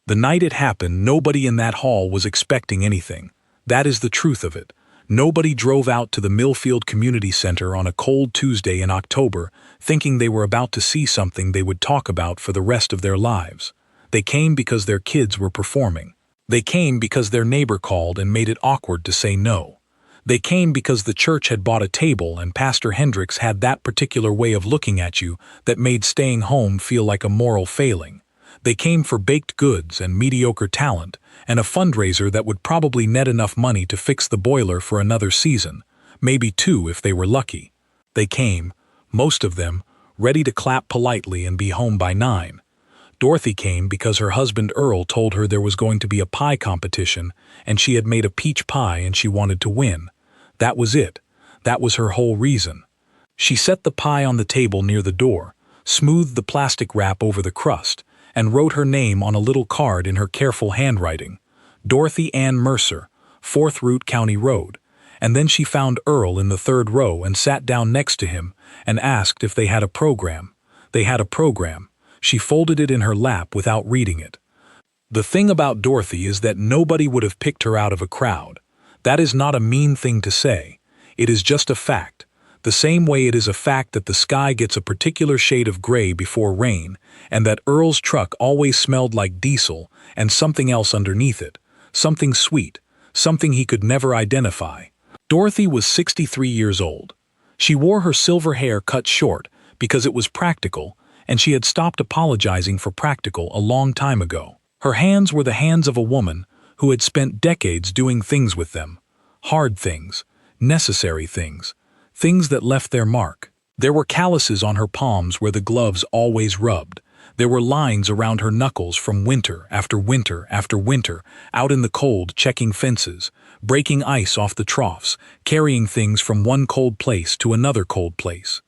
The night it happened, nobody in that hall was expecting anything. That is the truth of it. Nobody drove out to the Millfield Community Center on a cold Tuesday in October thinking they were about to see something they would talk about for the rest of their lives. They came because their kids were performing. They came because their neighbor called and made it awkward to say no. They came because the church had bought a table and Pastor Hendricks had that particular way of looking at you that made staying home feel like a moral failing. They came for baked goods and mediocre talent and a fundraiser that would probably net enough money to fix the boiler for another season, maybe two if they were lucky. They came, most of them, ready to clap politely and be home by 9. Dorothy came because her husband Earl told her there was going to be a pie competition and she had made a peach pie and she wanted to win. That was it. That was her whole reason. She set the pie on the table near the door, smoothed the plastic wrap over the crust, and wrote her name on a little card in her careful handwriting. Dorothy Ann Mercer, 4th Route County Road. And then she found Earl in the 3rd row and sat down next to him and asked if they had a program. They had a program. She folded it in her lap without reading it. The thing about Dorothy is that nobody would have picked her out of a crowd. That is not a mean thing to say. It is just a fact. The same way it is a fact that the sky gets a particular shade of gray before rain, and that Earl's truck always smelled like diesel and something else underneath it, something sweet, something he could never identify. Dorothy was 63 years old. She wore her silver hair cut short because it was practical, and she had stopped apologizing for practical a long time ago. Her hands were the hands of a woman who had spent decades doing things with them. Hard things, necessary things, things that left their mark. There were calluses on her palms where the gloves always rubbed. There were lines around her knuckles from winter after winter after winter, out in the cold checking fences, breaking ice off the troughs, carrying things from one cold place to another cold place.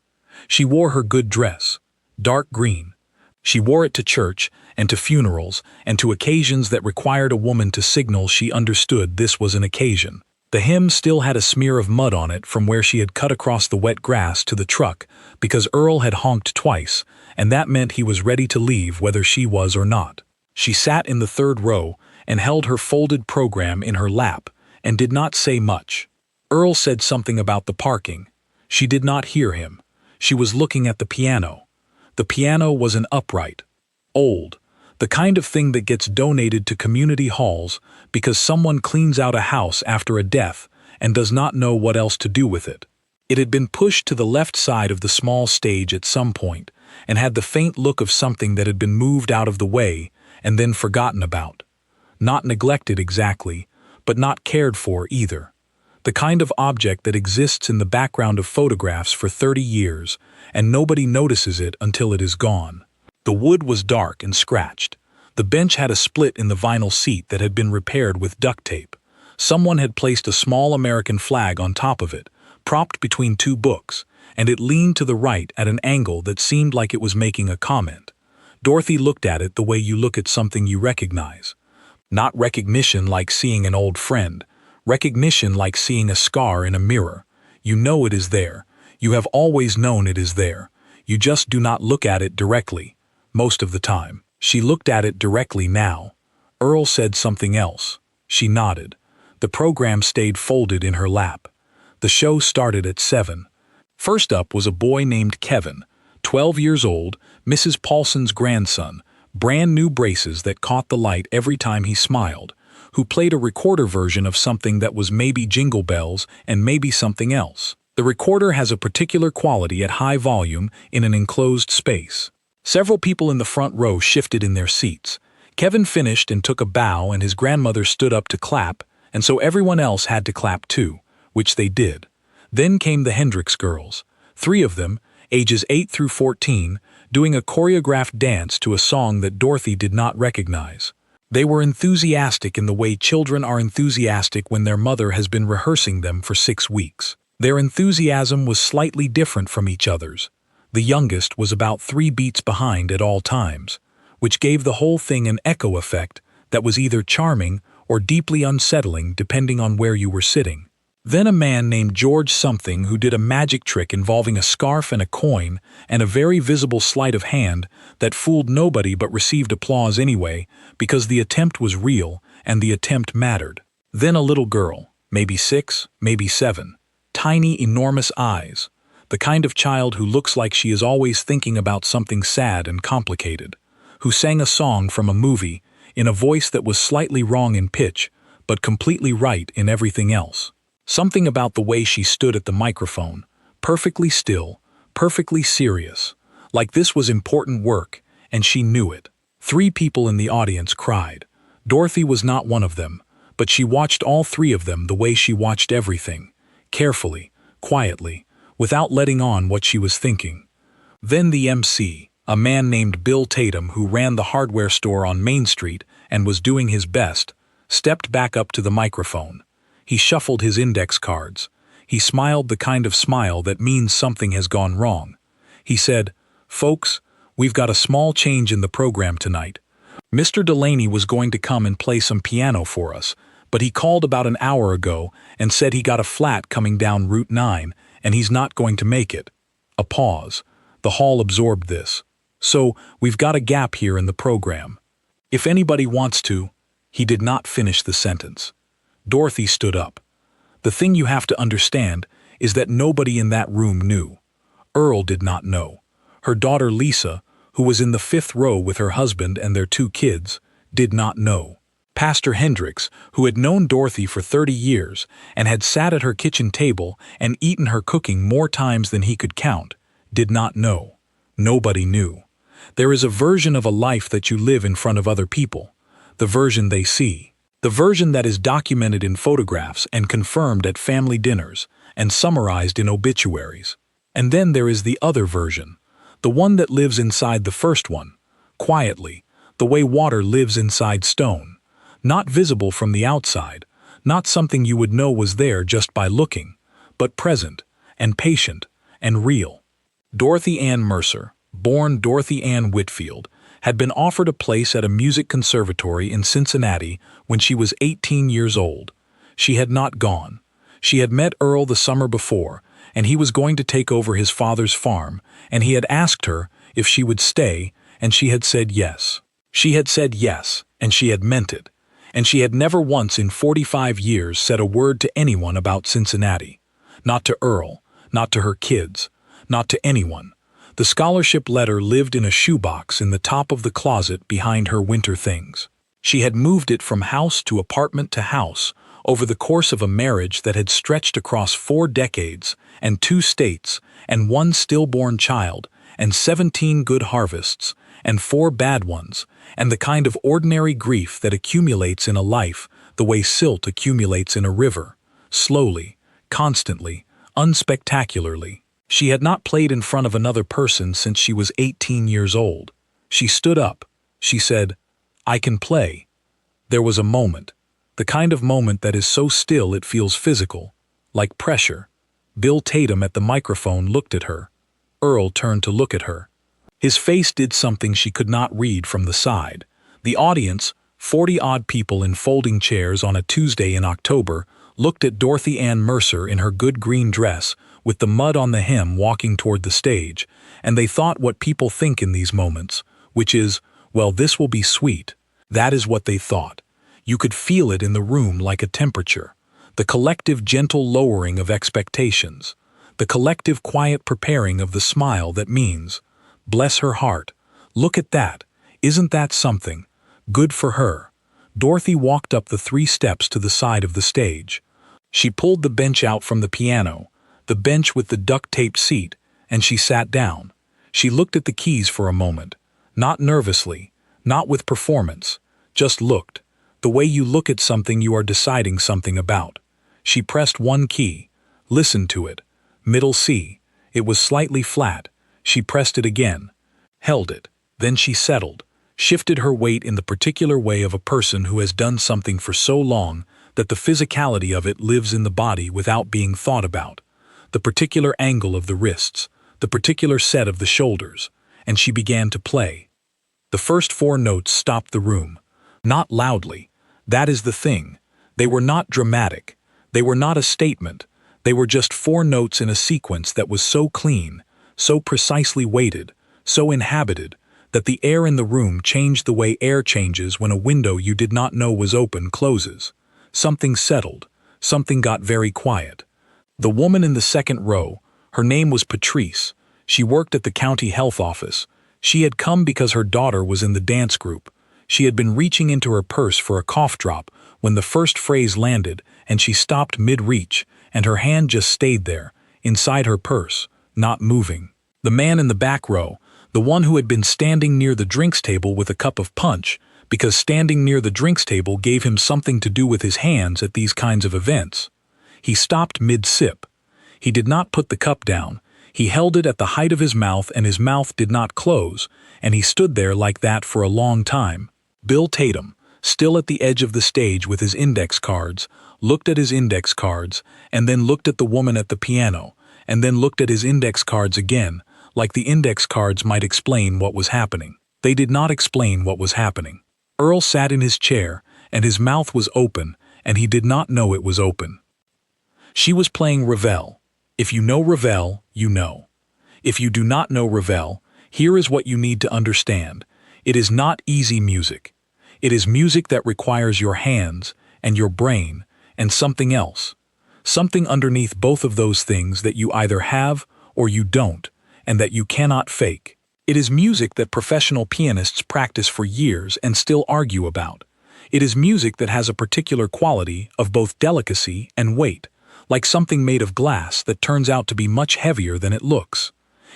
She wore her good dress, dark green. She wore it to church and to funerals and to occasions that required a woman to signal she understood this was an occasion. The hem still had a smear of mud on it from where she had cut across the wet grass to the truck because Earl had honked twice, and that meant he was ready to leave whether she was or not. She sat in the 3rd row and held her folded program in her lap and did not say much. Earl said something about the parking. She did not hear him. She was looking at the piano. The piano was an upright, old, the kind of thing that gets donated to community halls because someone cleans out a house after a death and does not know what else to do with it. It had been pushed to the left side of the small stage at some point and had the faint look of something that had been moved out of the way and then forgotten about. Not neglected exactly, but not cared for either. The kind of object that exists in the background of photographs for 30 years and nobody notices it until it is gone. The wood was dark and scratched. The bench had a split in the vinyl seat that had been repaired with duct tape. Someone had placed a small American flag on top of it, propped between 2 books, and it leaned to the right at an angle that seemed like it was making a comment. Dorothy looked at it the way you look at something you recognize. Not recognition like seeing an old friend. Recognition like seeing a scar in a mirror. You know it is there. You have always known it is there. You just do not look at it directly. Most of the time. She looked at it directly now. Earl said something else. She nodded. The program stayed folded in her lap. The show started at 7. First up was a boy named Kevin, 12 years old, Mrs. Paulson's grandson, brand new braces that caught the light every time he smiled, who played a recorder version of something that was maybe Jingle Bells and maybe something else. The recorder has a particular quality at high volume in an enclosed space. Several people in the front row shifted in their seats. Kevin finished and took a bow, and his grandmother stood up to clap, and so everyone else had to clap too, which they did. Then came the Hendricks girls, 3 of them, ages 8 through 14, doing a choreographed dance to a song that Dorothy did not recognize. They were enthusiastic in the way children are enthusiastic when their mother has been rehearsing them for 6 weeks. Their enthusiasm was slightly different from each other's. The youngest was about 3 beats behind at all times, which gave the whole thing an echo effect that was either charming or deeply unsettling depending on where you were sitting. Then a man named George something who did a magic trick involving a scarf and a coin and a very visible sleight of hand that fooled nobody but received applause anyway because the attempt was real and the attempt mattered. Then a little girl, maybe 6, maybe 7, tiny, enormous eyes, the kind of child who looks like she is always thinking about something sad and complicated, who sang a song from a movie in a voice that was slightly wrong in pitch but completely right in everything else. Something about the way she stood at the microphone, perfectly still, perfectly serious, like this was important work, and she knew it. 3 people in the audience cried. Dorothy was not one of them, but she watched all 3 of them the way she watched everything, carefully, quietly, without letting on what she was thinking. Then the MC, a man named Bill Tatum who ran the hardware store on Main Street and was doing his best, stepped back up to the microphone. He shuffled his index cards. He smiled the kind of smile that means something has gone wrong. He said, "Folks, we've got a small change in the program tonight. Mr. Delaney was going to come and play some piano for us, but he called about an hour ago and said he got a flat coming down Route 9 and he's not going to make it." A pause. The hall absorbed this. "So, we've got a gap here in the program. If anybody wants to—" He did not finish the sentence. Dorothy stood up. "The thing you have to understand is that nobody in that room knew. Earl did not know. Her daughter Lisa, who was in the 5th row with her husband and their 2 kids, did not know. Pastor Hendricks, who had known Dorothy for 30 years and had sat at her kitchen table and eaten her cooking more times than he could count, did not know. Nobody knew. There is a version of a life that you live in front of other people, the version they see. The version that is documented in photographs and confirmed at family dinners and summarized in obituaries. And then there is the other version, the one that lives inside the first one, quietly, the way water lives inside stone, not visible from the outside, not something you would know was there just by looking, but present and patient and real. Dorothy Ann Mercer, born Dorothy Ann Whitfield, had been offered a place at a music conservatory in Cincinnati when she was 18 years old. She had not gone. She had met Earl the summer before, and he was going to take over his father's farm, and he had asked her if she would stay, and she had said yes. She had said yes, and she had meant it, and she had never once in 45 years said a word to anyone about Cincinnati. Not to Earl, not to her kids, not to anyone. The scholarship letter lived in a shoebox in the top of the closet behind her winter things. She had moved it from house to apartment to house over the course of a marriage that had stretched across 4 decades and 2 states and 1 stillborn child and 17 good harvests and 4 bad ones and the kind of ordinary grief that accumulates in a life the way silt accumulates in a river, slowly, constantly, unspectacularly. She had not played in front of another person since she was 18 years old. She stood up. She said, "I can play." There was a moment, the kind of moment that is so still it feels physical, like pressure. Bill Tatum at the microphone looked at her. Earl turned to look at her. His face did something she could not read from the side. The audience, 40-odd people in folding chairs on a Tuesday in October, looked at Dorothy Ann Mercer in her good green dress with the mud on the hem walking toward the stage, and they thought what people think in these moments, which is, well, this will be sweet. That is what they thought. You could feel it in the room like a temperature, the collective gentle lowering of expectations, the collective quiet preparing of the smile that means, bless her heart, look at that, isn't that something, good for her. Dorothy walked up the 3 steps to the side of the stage. She pulled the bench out from the piano, the bench with the duct-taped seat, and she sat down. She looked at the keys for a moment, not nervously, not with performance, just looked, the way you look at something you are deciding something about. She pressed 1 key, listened to it, middle C. It was slightly flat. She pressed it again, held it, then she settled, shifted her weight in the particular way of a person who has done something for so long that the physicality of it lives in the body without being thought about. The particular angle of the wrists, the particular set of the shoulders, and she began to play. The first 4 notes stopped the room. Not loudly. That is the thing. They were not dramatic. They were not a statement. They were just 4 notes in a sequence that was so clean, so precisely weighted, so inhabited, that the air in the room changed the way air changes when a window you did not know was open closes. Something settled. Something got very quiet. The woman in the second row, her name was Patrice. She worked at the county health office. She had come because her daughter was in the dance group. She had been reaching into her purse for a cough drop when the first phrase landed, and she stopped mid-reach, and her hand just stayed there, inside her purse, not moving. The man in the back row, the one who had been standing near the drinks table with a cup of punch, because standing near the drinks table gave him something to do with his hands at these kinds of events. He stopped mid-sip. He did not put the cup down. He held it at the height of his mouth, and his mouth did not close, and he stood there like that for a long time. Bill Tatum, still at the edge of the stage with his index cards, looked at his index cards, and then looked at the woman at the piano, and then looked at his index cards again, like the index cards might explain what was happening. They did not explain what was happening. Earl sat in his chair, and his mouth was open, and he did not know it was open. She was playing Ravel. If you know Ravel, you know. If you do not know Ravel, here is what you need to understand. It is not easy music. It is music that requires your hands, and your brain, and something else. Something underneath both of those things that you either have or you don't, and that you cannot fake. It is music that professional pianists practice for years and still argue about. It is music that has a particular quality of both delicacy and weight, like something made of glass that turns out to be much heavier than it looks.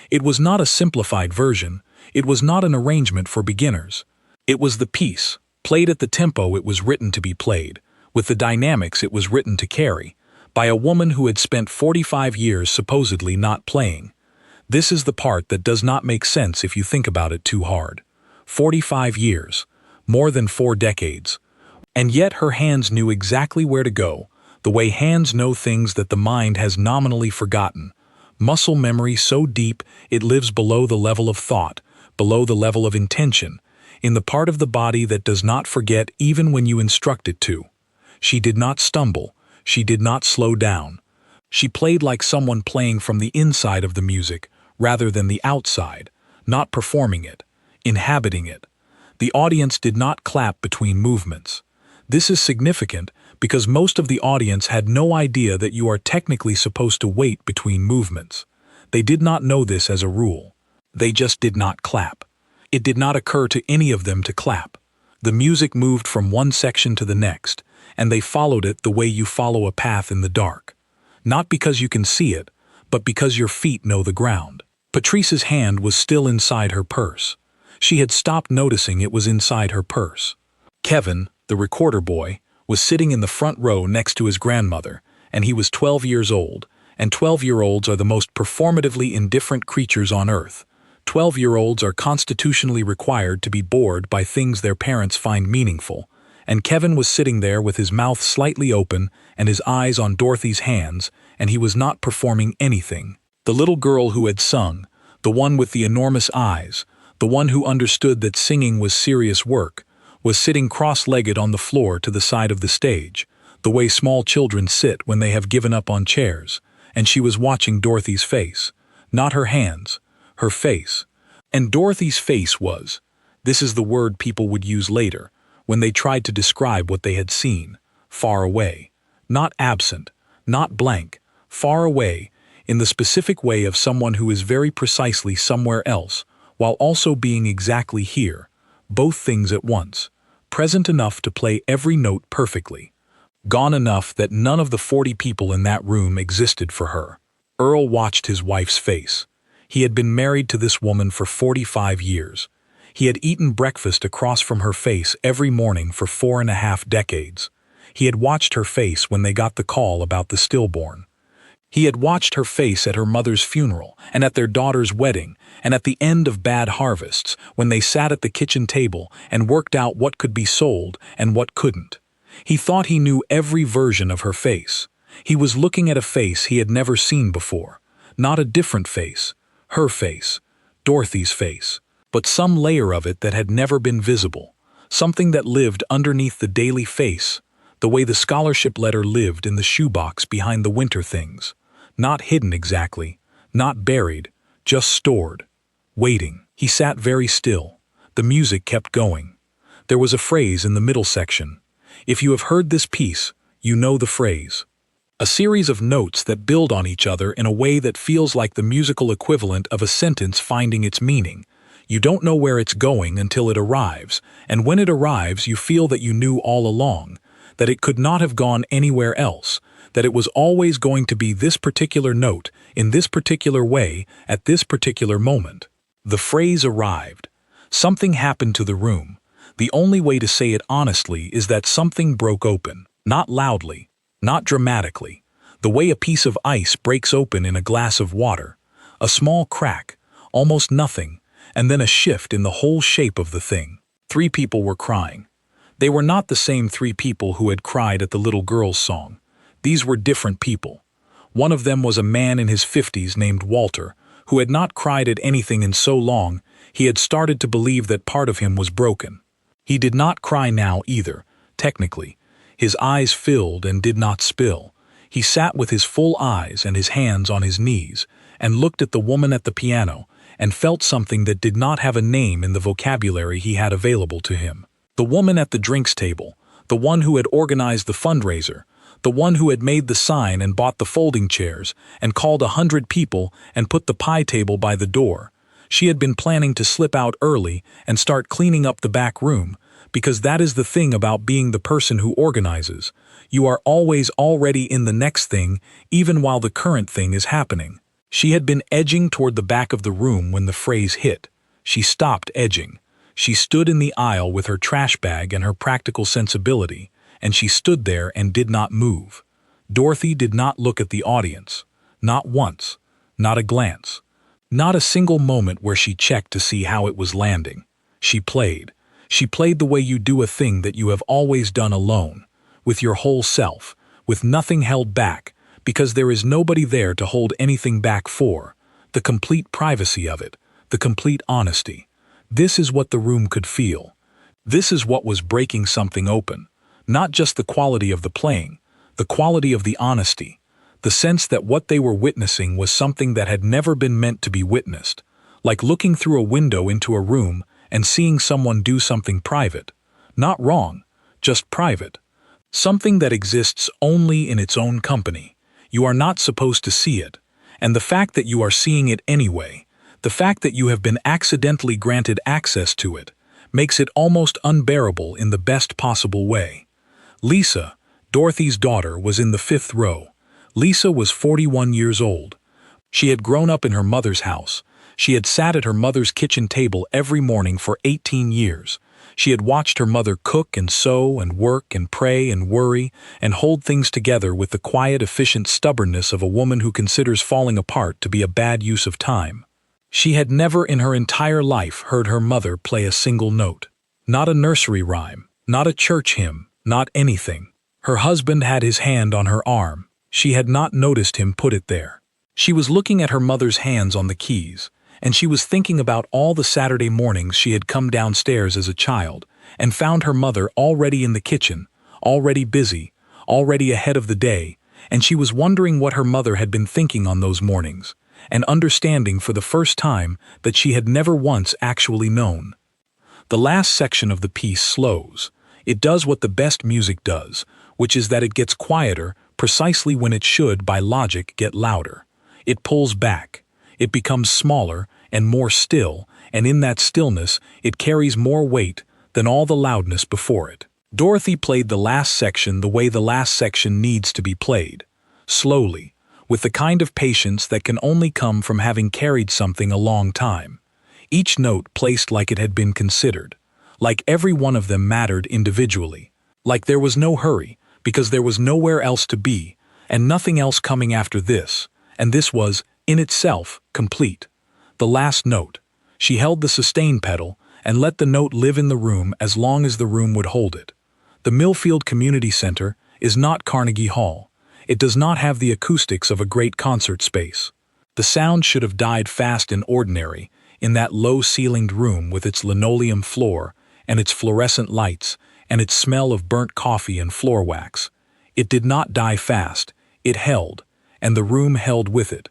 It was not a simplified version. It was not an arrangement for beginners. It was the piece, played at the tempo it was written to be played, with the dynamics it was written to carry, by a woman who had spent 45 years supposedly not playing. This is the part that does not make sense if you think about it too hard. 45 years, more than 4 decades. And yet her hands knew exactly where to go, the way hands know things that the mind has nominally forgotten. Muscle memory so deep it lives below the level of thought, below the level of intention, in the part of the body that does not forget even when you instruct it to. She did not stumble. She did not slow down. She played like someone playing from the inside of the music, rather than the outside, not performing it, inhabiting it. The audience did not clap between movements. This is significant because most of the audience had no idea that you are technically supposed to wait between movements. They did not know this as a rule. They just did not clap. It did not occur to any of them to clap. The music moved from one section to the next, and they followed it the way you follow a path in the dark. Not because you can see it, but because your feet know the ground. Patrice's hand was still inside her purse. She had stopped noticing it was inside her purse. Kevin, the recorder boy, was sitting in the front row next to his grandmother, and he was 12 years old, and 12-year-olds are the most performatively indifferent creatures on earth. 12-year-olds are constitutionally required to be bored by things their parents find meaningful, and Kevin was sitting there with his mouth slightly open and his eyes on Dorothy's hands, and he was not performing anything. The little girl who had sung, the one with the enormous eyes, the one who understood that singing was serious work, was sitting cross-legged on the floor to the side of the stage, the way small children sit when they have given up on chairs, and she was watching Dorothy's face, not her hands, her face. And Dorothy's face was, this is the word people would use later, when they tried to describe what they had seen, far away, not absent, not blank, far away, in the specific way of someone who is very precisely somewhere else, while also being exactly here, both things at once, present enough to play every note perfectly, gone enough that none of the 40 people in that room existed for her. Earl watched his wife's face. He had been married to this woman for 45 years. He had eaten breakfast across from her face every morning for 4.5 decades. He had watched her face when they got the call about the stillborn. He had watched her face at her mother's funeral and at their daughter's wedding and at the end of bad harvests when they sat at the kitchen table and worked out what could be sold and what couldn't. He thought he knew every version of her face. He was looking at a face he had never seen before. Not a different face, her face, Dorothy's face, but some layer of it that had never been visible, something that lived underneath the daily face, The way the scholarship letter lived in the shoebox behind the winter things. Not hidden exactly, not buried, just stored. Waiting. He sat very still. The music kept going. There was a phrase in the middle section. If you have heard this piece, you know the phrase. A series of notes that build on each other in a way that feels like the musical equivalent of a sentence finding its meaning. You don't know where it's going until it arrives, and when it arrives you feel that you knew all along, that it could not have gone anywhere else, that it was always going to be this particular note, in this particular way, at this particular moment. The phrase arrived. Something happened to the room. The only way to say it honestly is that something broke open. Not loudly, not dramatically. The way a piece of ice breaks open in a glass of water. A small crack, almost nothing, and then a shift in the whole shape of the thing. 3 people were crying. They were not the same 3 people who had cried at the little girl's song. These were different people. One of them was a man in his 50s named Walter, who had not cried at anything in so long, he had started to believe that part of him was broken. He did not cry now either, technically. His eyes filled and did not spill. He sat with his full eyes and his hands on his knees, and looked at the woman at the piano, and felt something that did not have a name in the vocabulary he had available to him. The woman at the drinks table, the one who had organized the fundraiser, the one who had made the sign and bought the folding chairs, and called 100 people and put the pie table by the door. She had been planning to slip out early and start cleaning up the back room, because that is the thing about being the person who organizes. You are always already in the next thing, even while the current thing is happening. She had been edging toward the back of the room when the phrase hit. She stopped edging. She stood in the aisle with her trash bag and her practical sensibility, and she stood there and did not move. Dorothy did not look at the audience. Not once. Not a glance. Not a single moment where she checked to see how it was landing. She played. She played the way you do a thing that you have always done alone, with your whole self, with nothing held back, because there is nobody there to hold anything back for, the complete privacy of it, the complete honesty. This is what the room could feel. This is what was breaking something open. Not just the quality of the playing, the quality of the honesty, the sense that what they were witnessing was something that had never been meant to be witnessed, like looking through a window into a room and seeing someone do something private. Not wrong, just private. Something that exists only in its own company. You are not supposed to see it, and the fact that you are seeing it anyway, the fact that you have been accidentally granted access to it, makes it almost unbearable in the best possible way. Lisa, Dorothy's daughter, was in the 5th row. Lisa was 41 years old. She had grown up in her mother's house. She had sat at her mother's kitchen table every morning for 18 years. She had watched her mother cook and sew and work and pray and worry and hold things together with the quiet, efficient stubbornness of a woman who considers falling apart to be a bad use of time. She had never in her entire life heard her mother play a single note. Not a nursery rhyme, not a church hymn, not anything. Her husband had his hand on her arm. She had not noticed him put it there. She was looking at her mother's hands on the keys, and she was thinking about all the Saturday mornings she had come downstairs as a child and found her mother already in the kitchen, already busy, already ahead of the day, and she was wondering what her mother had been thinking on those mornings, and understanding for the first time that she had never once actually known. The last section of the piece slows. It does what the best music does, which is that it gets quieter precisely when it should, by logic, get louder. It pulls back. It becomes smaller and more still, and in that stillness it carries more weight than all the loudness before it. Dorothy played the last section the way the last section needs to be played. Slowly, with the kind of patience that can only come from having carried something a long time. Each note placed like it had been considered. Like every one of them mattered individually. Like there was no hurry, because there was nowhere else to be, and nothing else coming after this, and this was, in itself, complete. The last note. She held the sustain pedal and let the note live in the room as long as the room would hold it. The Millfield Community Center is not Carnegie Hall. It does not have the acoustics of a great concert space. The sound should have died fast and ordinary in that low-ceilinged room with its linoleum floor and its fluorescent lights and its smell of burnt coffee and floor wax. It did not die fast, it held, and the room held with it.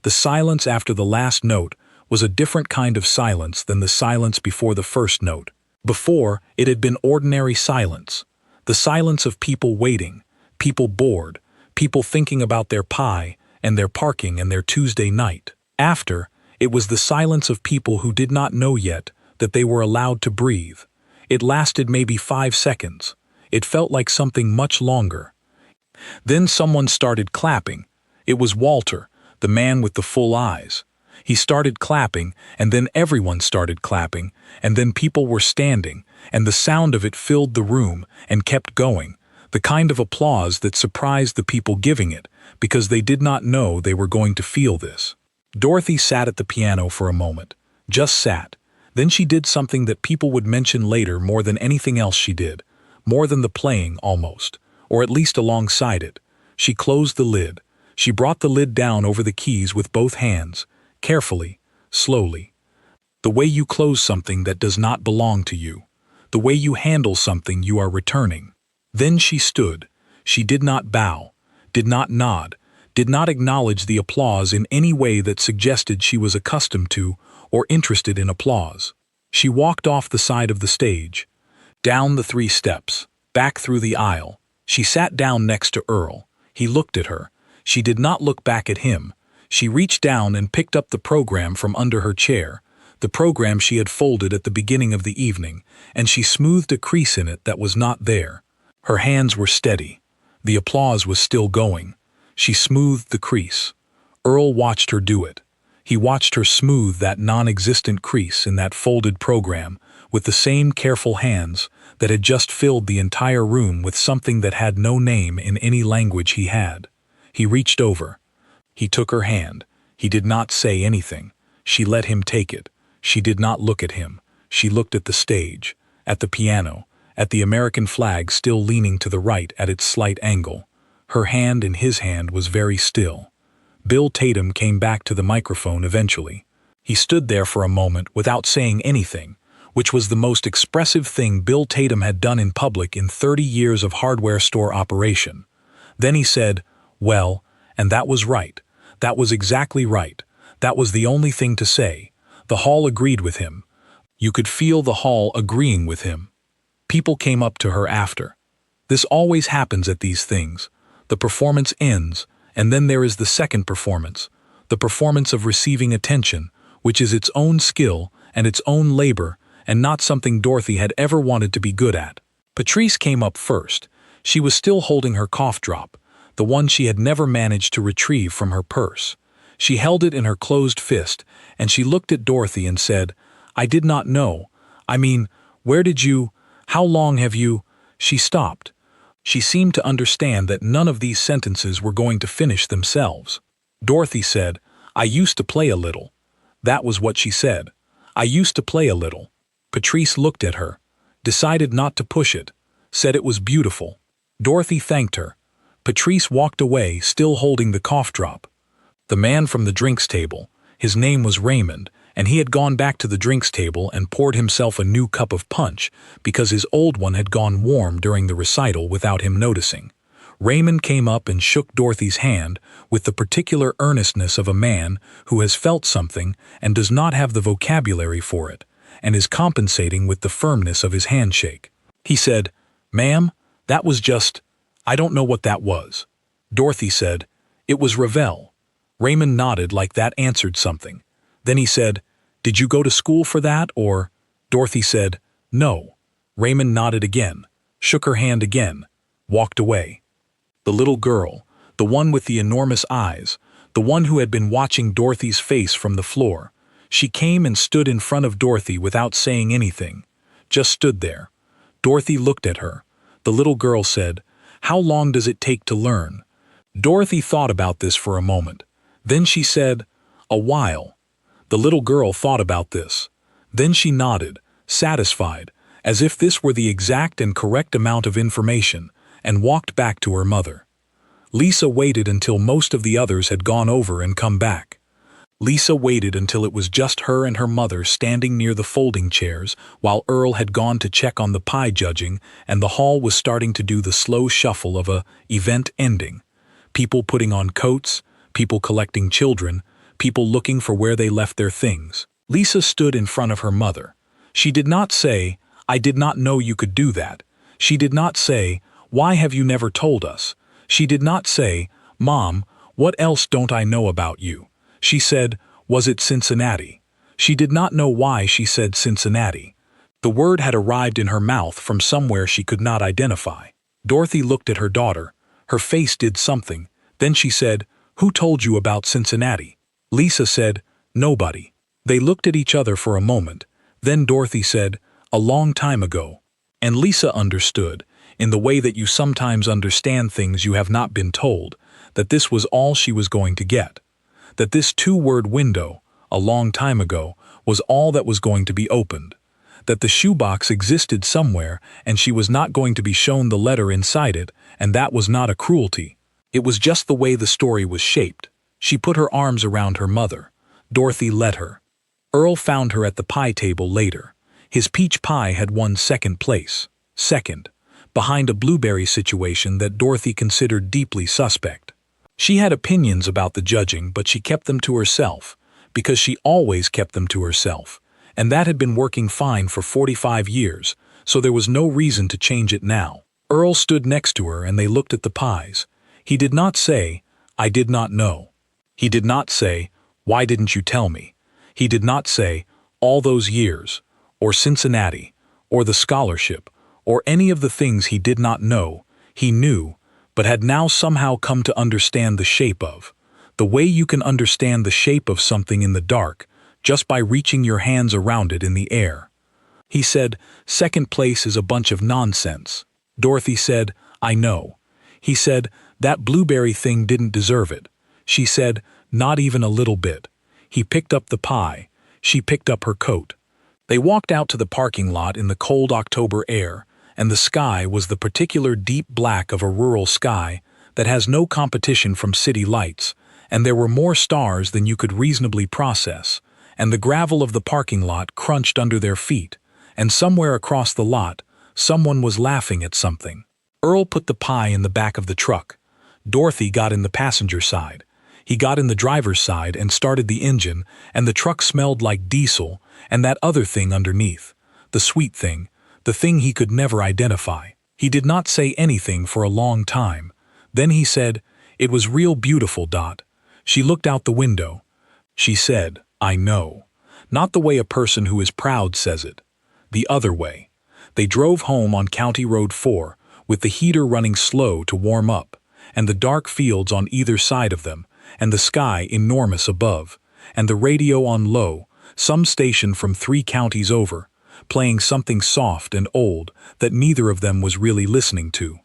The silence after the last note was a different kind of silence than the silence before the first note. Before, it had been ordinary silence. The silence of people waiting, people bored, people thinking about their pie and their parking and their Tuesday night. After, it was the silence of people who did not know yet that they were allowed to breathe. It lasted maybe 5 seconds. It felt like something much longer. Then someone started clapping. It was Walter, the man with the full eyes. He started clapping, and then everyone started clapping, and then people were standing, and the sound of it filled the room and kept going, the kind of applause that surprised the people giving it, because they did not know they were going to feel this. Dorothy sat at the piano for a moment, just sat. Then she did something that people would mention later more than anything else she did, more than the playing almost, or at least alongside it. She closed the lid. She brought the lid down over the keys with both hands, carefully, slowly. The way you close something that does not belong to you. The way you handle something you are returning. Then she stood. She did not bow, did not nod, did not acknowledge the applause in any way that suggested she was accustomed to or interested in applause. She walked off the side of the stage, down the 3 steps, back through the aisle. She sat down next to Earl. He looked at her. She did not look back at him. She reached down and picked up the program from under her chair, the program she had folded at the beginning of the evening, and she smoothed a crease in it that was not there. Her hands were steady. The applause was still going. She smoothed the crease. Earl watched her do it. He watched her smooth that non-existent crease in that folded program with the same careful hands that had just filled the entire room with something that had no name in any language he had. He reached over. He took her hand. He did not say anything. She let him take it. She did not look at him. She looked at the stage, at the piano, at the American flag still leaning to the right at its slight angle. Her hand in his hand was very still. Bill Tatum came back to the microphone eventually. He stood there for a moment without saying anything, which was the most expressive thing Bill Tatum had done in public in 30 years of hardware store operation. Then he said, "Well, and that was right. That was exactly right. That was the only thing to say." The hall agreed with him. You could feel the hall agreeing with him. People came up to her after. This always happens at these things. The performance ends, and then there is the second performance, the performance of receiving attention, which is its own skill and its own labor, and not something Dorothy had ever wanted to be good at. Patrice came up first. She was still holding her cough drop, the one she had never managed to retrieve from her purse. She held it in her closed fist, and she looked at Dorothy and said, "I did not know. I mean, where did you, how long have you—" She stopped. She seemed to understand that none of these sentences were going to finish themselves. Dorothy said, "I used to play a little." That was what she said. "I used to play a little." Patrice looked at her, decided not to push it, said it was beautiful. Dorothy thanked her. Patrice walked away, still holding the cough drop. The man from the drinks table, his name was Raymond, and he had gone back to the drinks table and poured himself a new cup of punch because his old one had gone warm during the recital without him noticing. Raymond came up and shook Dorothy's hand with the particular earnestness of a man who has felt something and does not have the vocabulary for it, and is compensating with the firmness of his handshake. He said, "Ma'am, that was just, I don't know what that was." Dorothy said, "It was Ravel." Raymond nodded like that answered something. Then he said, "Did you go to school for that, or—" Dorothy said, "No." Raymond nodded again, shook her hand again, walked away. The little girl, the one with the enormous eyes, the one who had been watching Dorothy's face from the floor, she came and stood in front of Dorothy without saying anything, just stood there. Dorothy looked at her. The little girl said, "How long does it take to learn?" Dorothy thought about this for a moment. Then she said, "A while." The little girl thought about this. Then she nodded, satisfied, as if this were the exact and correct amount of information, and walked back to her mother. Lisa waited until most of the others had gone over and come back. Lisa waited until it was just her and her mother standing near the folding chairs while Earl had gone to check on the pie judging and the hall was starting to do the slow shuffle of a event ending. People putting on coats, people collecting children, people looking for where they left their things. Lisa stood in front of her mother. She did not say, "I did not know you could do that." She did not say, "Why have you never told us?" She did not say, "Mom, what else don't I know about you?" She said, "Was it Cincinnati?" She did not know why she said Cincinnati. The word had arrived in her mouth from somewhere she could not identify. Dorothy looked at her daughter. Her face did something. Then she said, "Who told you about Cincinnati?" Lisa said, "Nobody." They looked at each other for a moment. Then Dorothy said, "A long time ago." And Lisa understood, in the way that you sometimes understand things you have not been told, that this was all she was going to get. That this two-word window, a long time ago, was all that was going to be opened. That the shoebox existed somewhere and she was not going to be shown the letter inside it, and that was not a cruelty. It was just the way the story was shaped. She put her arms around her mother. Dorothy let her. Earl found her at the pie table later. His peach pie had won second place. Second, behind a blueberry situation that Dorothy considered deeply suspect. She had opinions about the judging, but she kept them to herself, because she always kept them to herself, and that had been working fine for 45 years, so there was no reason to change it now. Earl stood next to her and they looked at the pies. He did not say, "I did not know." He did not say, "Why didn't you tell me?" He did not say, "All those years," or Cincinnati, or the scholarship, or any of the things he did not know. He knew, but had now somehow come to understand the shape of. The way you can understand the shape of something in the dark, just by reaching your hands around it in the air. He said, "Second place is a bunch of nonsense." Dorothy said, "I know." He said, "That blueberry thing didn't deserve it." She said, "Not even a little bit." He picked up the pie. She picked up her coat. They walked out to the parking lot in the cold October air, and the sky was the particular deep black of a rural sky that has no competition from city lights, and there were more stars than you could reasonably process, and the gravel of the parking lot crunched under their feet, and somewhere across the lot, someone was laughing at something. Earl put the pie in the back of the truck. Dorothy got in the passenger side. He got in the driver's side and started the engine, and the truck smelled like diesel and that other thing underneath, the sweet thing, the thing he could never identify. He did not say anything for a long time. Then he said, "It was real beautiful, Dot." She looked out the window. She said, "I know." Not the way a person who is proud says it. The other way. They drove home on County Road 4, with the heater running slow to warm up, and the dark fields on either side of them, and the sky enormous above, and the radio on low, some station from 3 counties over, playing something soft and old that neither of them was really listening to.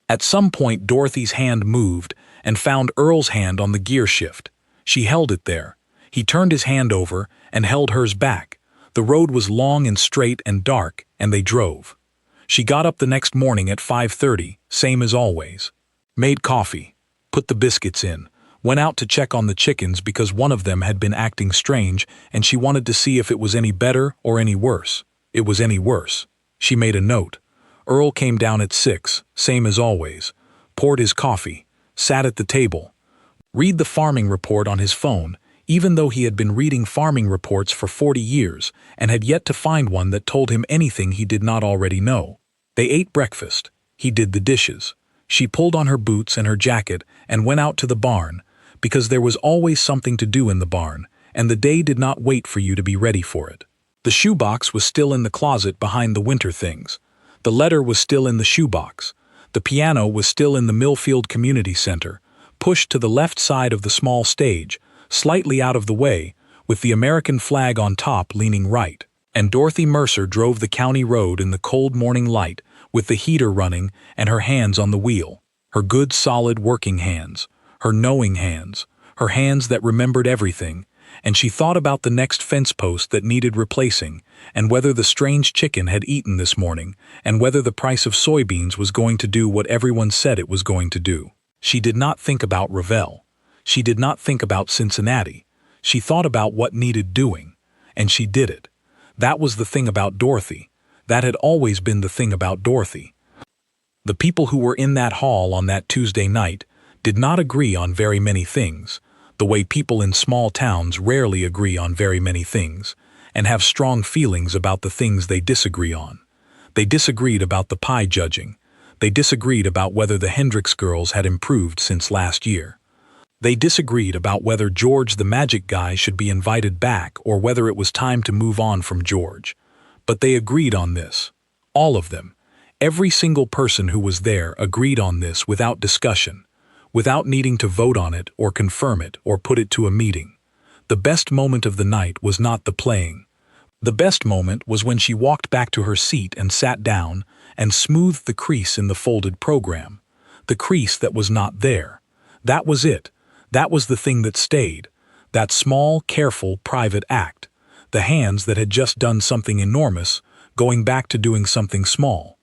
At some point Dorothy's hand moved and found Earl's hand on the gear shift. She held it there. He turned his hand over and held hers back. The road was long and straight and dark, and they drove. She got up the next morning at 5:30, same as always. Made coffee. Put the biscuits in. Went out to check on the chickens because one of them had been acting strange and she wanted to see if it was any better or any worse. It was any worse. She made a note. Earl came down at 6, same as always. Poured his coffee. Sat at the table. Read the farming report on his phone, even though he had been reading farming reports for 40 years and had yet to find one that told him anything he did not already know. They ate breakfast. He did the dishes. She pulled on her boots and her jacket and went out to the barn, because there was always something to do in the barn, and the day did not wait for you to be ready for it. The shoebox was still in the closet behind the winter things. The letter was still in the shoebox. The piano was still in the Millfield Community Center, pushed to the left side of the small stage, slightly out of the way, with the American flag on top leaning right. And Dorothy Mercer drove the county road in the cold morning light, with the heater running and her hands on the wheel. Her good, solid working hands. Her knowing hands. Her hands that remembered everything. And she thought about the next fence post that needed replacing, and whether the strange chicken had eaten this morning, and whether the price of soybeans was going to do what everyone said it was going to do. She did not think about Revelle. She did not think about Cincinnati. She thought about what needed doing, and she did it. That was the thing about Dorothy. That had always been the thing about Dorothy. The people who were in that hall on that Tuesday night did not agree on very many things, the way people in small towns rarely agree on very many things, and have strong feelings about the things they disagree on. They disagreed about the pie judging. They disagreed about whether the Hendricks girls had improved since last year. They disagreed about whether George the magic guy should be invited back or whether it was time to move on from George. But they agreed on this. All of them. Every single person who was there agreed on this without discussion, without needing to vote on it or confirm it or put it to a meeting. The best moment of the night was not the playing. The best moment was when she walked back to her seat and sat down and smoothed the crease in the folded program. The crease that was not there. That was it. That was the thing that stayed. That small, careful, private act. The hands that had just done something enormous, going back to doing something small.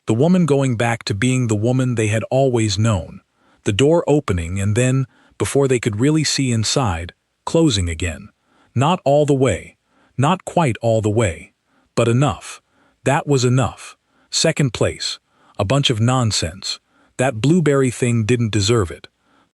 The woman going back to being the woman they had always known. The door opening and then, before they could really see inside, closing again. Not all the way. Not quite all the way. But enough. That was enough. Second place. A bunch of nonsense. That blueberry thing didn't deserve it.